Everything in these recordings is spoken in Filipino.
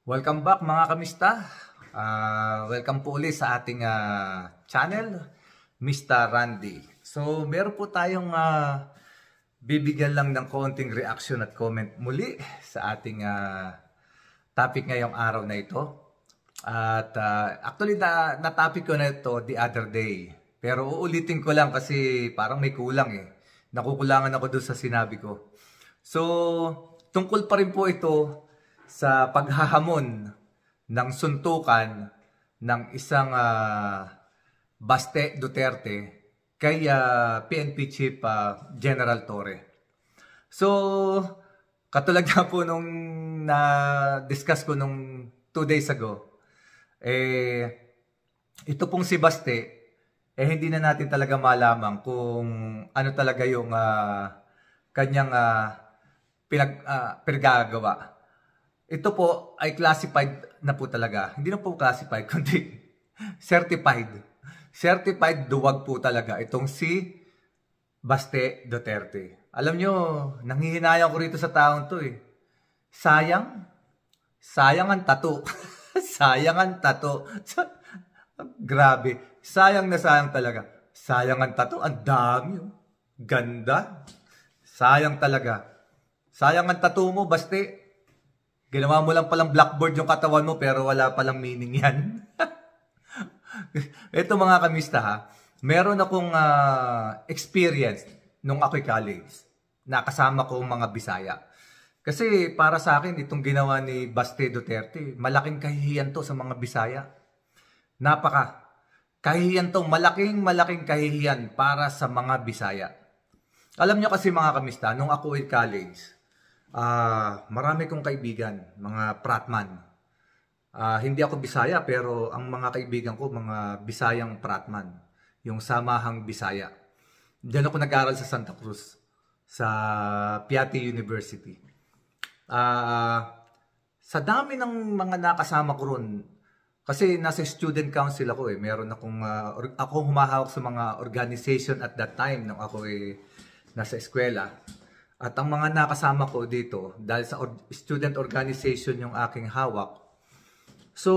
Welcome back mga kamista. Welcome po ulit sa ating channel, Mr. Randy. So, meron po tayong bibigyan lang ng konting reaction at comment muli sa ating topic ngayong araw na ito. At actually, na-topic ko na ito the other day. Pero uulitin ko lang kasi parang may kulang eh. Nakukulangan ako doon sa sinabi ko. So, tungkol pa rin po ito sa paghahamon ng suntukan ng isang Baste Duterte kay PNP Chief General Torre. So, katulad nga po nung na-discuss ko nung 2 days ago, ito pong si Baste, hindi na natin talaga malaman kung ano talaga yung kanyang pinagagawa. Ito po ay classified na po talaga. Hindi na po classified, kundi certified. Certified duwag po talaga itong si Baste Duterte. Alam nyo, nanghihinayang ko rito sa taong to eh. Sayang ang tattoo. Sayang ang tattoo. Grabe. Sayang na sayang talaga. Sayang ang tattoo. Ang dami. Ganda. Sayang talaga. Sayang ang tattoo mo, Baste. Ginawa mo lang palang blackboard yung katawan mo pero wala palang meaning yan. Ito mga kamista ha, meron akong experience nung ako'y college. Nakasama ko mga Bisaya. Kasi para sa akin, itong ginawa ni Baste Duterte, malaking kahihiyan to sa mga Bisaya. Kahihiyan to, malaking kahihiyan para sa mga Bisaya. Alam nyo kasi mga kamista, nung ako ay college, marami kong kaibigan, mga Pratman. Hindi ako Bisaya pero ang mga kaibigan ko, mga Bisayang Pratman. Yung Samahang Bisaya. Diyan ako nag-aral sa Santa Cruz, sa Piatti University. Sa dami ng mga nakasama ko ron, kasi nasa student council ako eh. Meron akong humahawak sa mga organization at that time nung ako nasa eskwela. At ang mga nakasama ko dito, dahil sa student organization yung aking hawak, so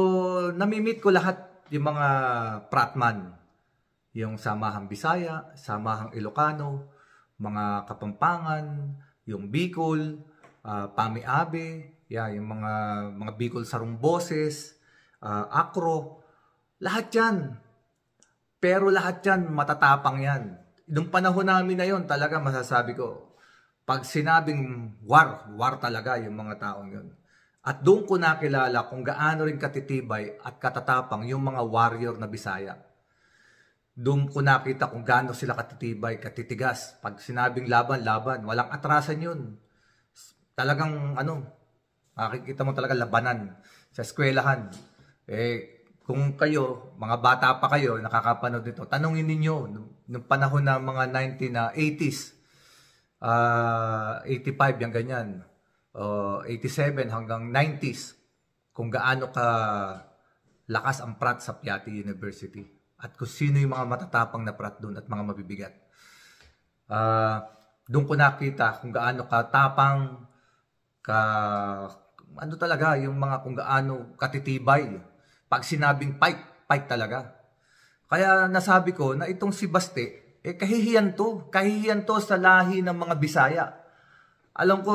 nami-meet ko lahat yung mga Pratman, yung Samahang Bisaya, Samahang Ilocano, mga Kapampangan, yung Bicol, Pami-Abe, yung mga Bicol Sarumboses, Akro, lahat yan. Pero lahat yan, matatapang yan. Nung panahon namin na yon, talaga masasabi ko, pag sinabing war talaga yung mga taong yun. At doon ko nakilala kung gaano rin katitibay at katatapang yung mga warrior na Bisaya. Doon ko nakita kung gaano sila katitibay, katitigas. Pag sinabing laban, walang atrasan yun. Talagang makikita mo talaga labanan sa eskwelahan. Kung kayo, mga bata pa kayo, nakakapanood nito, tanungin ninyo, nung panahon na mga 1980s, 85 yung ganyan, 87 hanggang 90s, kung gaano ka lakas ang Prat sa Piatti University at kung sino yung mga matatapang na Prat doon at mga mabibigat. Doon ko nakita kung gaano ka tapang, talaga yung mga kung gaano katitibay. Pag sinabing fight talaga. Kaya nasabi ko na itong si Baste, kahihiyan to sa lahi ng mga Bisaya. Alam ko,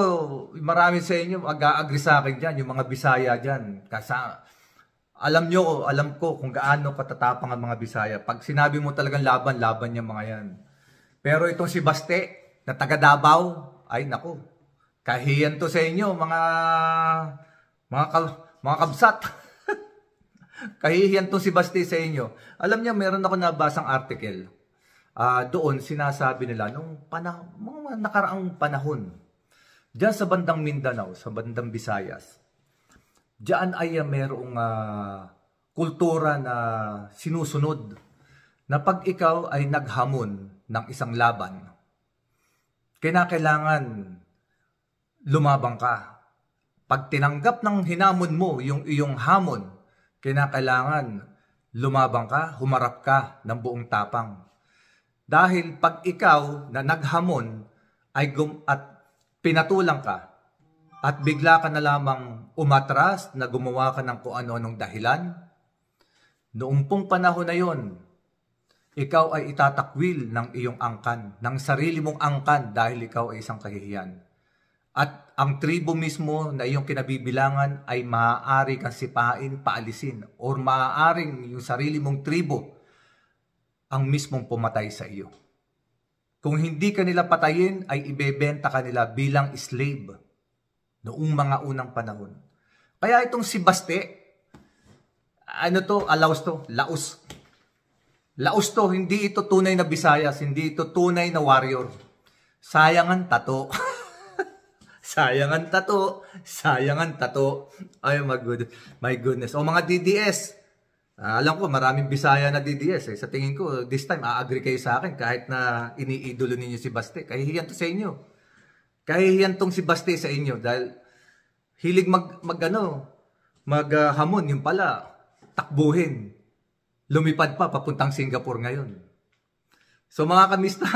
marami sa inyo mag-agree sa akin dyan, yung mga Bisaya dyan. Kasi alam ko kung gaano katatapang ang mga Bisaya. Pag sinabi mo talagang laban yung mga yan. Pero itong si Baste, na taga Davao, ay naku, kahihiyan to sa inyo, mga kabsat. Kahihiyan to si Baste sa inyo. Alam niyo, meron ako nabasang article. Doon sinasabi nila nung mga nakaraang panahon diyan sa bandang Mindanao, sa bandang Visayas, diyan ay merong kultura na sinusunod na pag ikaw ay naghamon ng isang laban, kinakailangan lumabang ka. Pag tinanggap ng hinamon mo yung iyong hamon, kinakailangan lumabang ka, humarap ka ng buong tapang. Dahil pag ikaw na naghamon at pinatulang ka, at bigla ka na lamang umatras na gumawa ka ng kung ano-anong dahilan, noong pong panahon na yon, ikaw ay itatakwil ng iyong angkan, ng sarili mong angkan dahil ikaw ay isang kahihiyan. At ang tribo mismo na iyong kinabibilangan ay maaari kang sipain, paalisin, or maaaring yung sarili mong tribo ang mismong pumatay sa iyo. Kung hindi ka nila patayin, ay ibebenta ka nila bilang slave noong mga unang panahon. Kaya itong si Baste, alaos to, laos. Laos to, hindi ito tunay na Visayas, hindi ito tunay na warrior. Sayangan tato. Sayangan tato. Sayangan tato. Ay, my goodness. O mga DDS, alam ko maraming Bisaya na DDS. Sa tingin ko, this time, a-agree kayo sa akin kahit na iniidolo ninyo si Baste. Kahihiyan to sa inyo. Kahihiyan tong si Baste sa inyo dahil hilig maghamon, yung pala, takbuhin. Lumipad pa, papuntang Singapore ngayon. So mga kamista,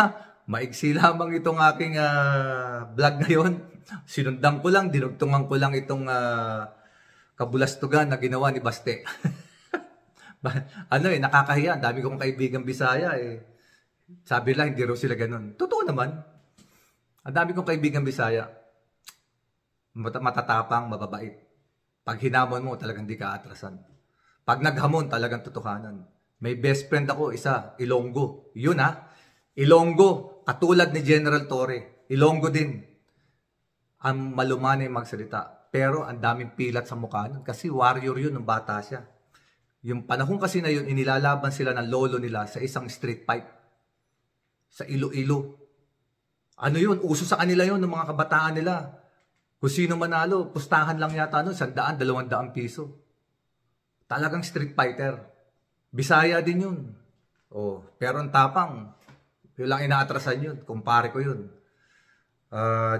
maigsi lamang itong aking vlog ngayon. Sinundan ko lang, dinugtungan ko lang itong kabulastugan na ginawa ni Baste. Nakakahiya. Dami kong kaibigan Bisaya Sabi lang, hindi raw sila ganun. Totoo naman. Ang dami kong kaibigan Bisaya. Matatapang, mababait. Pag hinamon mo, talagang di ka atrasan. Pag naghamon, talagang totohanan. May best friend ako, isa, Ilonggo. Yun Ilonggo, katulad ni General Torre. Ilonggo din. Ang malumanay magsalita. Pero ang daming pilat sa mukha nun. Kasi warrior yun nung bata siya. Yung panahon kasi na yun, inilalaban sila ng lolo nila sa isang street fight. Sa Iloilo. Ano yun? Uso sa kanila yun ng mga kabataan nila. Kung sino manalo, pustahan lang yata 100, 200 piso. Talagang street fighter. Bisaya din yun. Pero ang tapang, yun lang inaatrasan yun. Kumpare ko yun.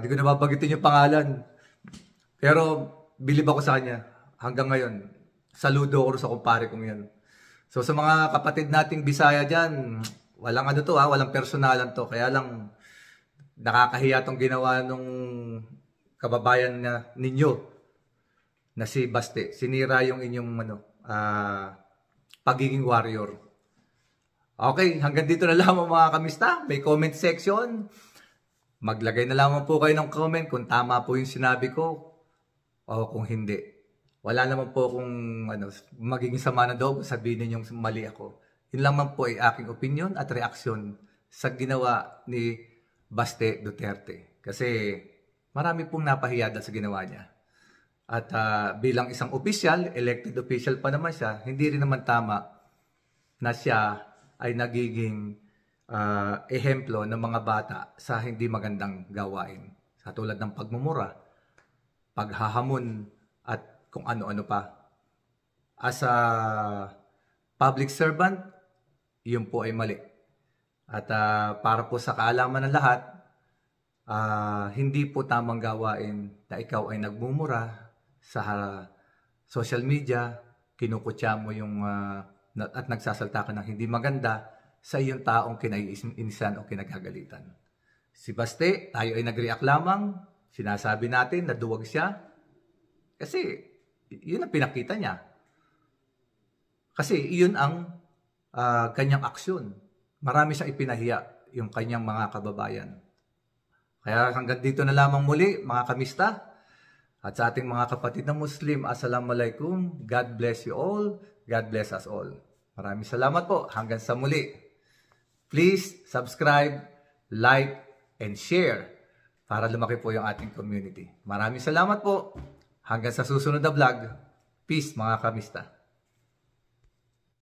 Di ko nababagitin yung pangalan. Pero bilib ako sa kanya. Hanggang ngayon, saludo ako sa kumpare kong yan. So sa mga kapatid nating Bisaya dyan, walang walang personalan to. Kaya lang, nakakahiya tong ginawa nung kababayan ninyo na si Baste. Sinira yung inyong pagiging warrior. Okay, hanggang dito na lamang mga kamista. May comment section. Maglagay na lamang po kayo ng comment kung tama po yung sinabi ko o kung hindi. Wala naman po kung magiging sama na daw, sabihin ninyong mali ako. Yun lamang po ay aking opinion at reaksyon sa ginawa ni Baste Duterte. Kasi marami pong napahiya sa ginawa niya. At bilang isang official, elected official pa naman siya, hindi rin naman tama na siya ay nagiging ehemplo ng mga bata sa hindi magandang gawain. Sa tulad ng pagmumura, paghahamon, at kung ano-ano pa. As a public servant, yun po ay mali. At para po sa kaalaman ng lahat, hindi po tamang gawain na ikaw ay nagmumura sa social media, kinukutya mo yung at nagsasalta ka ng hindi maganda sa iyong taong kinaiinisan o kinagagalitan. Si Baste, tayo ay nag-react lamang, sinasabi natin na duwag siya kasi yun ang pinakita niya. Kasi yun ang kanyang aksyon. Marami siyang ipinahiya yung kanyang mga kababayan. Kaya hanggang dito na lamang muli mga kamista. At sa ating mga kapatid na Muslim, Assalamualaikum. God bless you all. God bless us all. Maraming salamat po. Hanggang sa muli. Please subscribe, like, and share para lumaki po yung ating community. Maraming salamat po. Hanggang sa susunod na vlog. Peace mga kamista.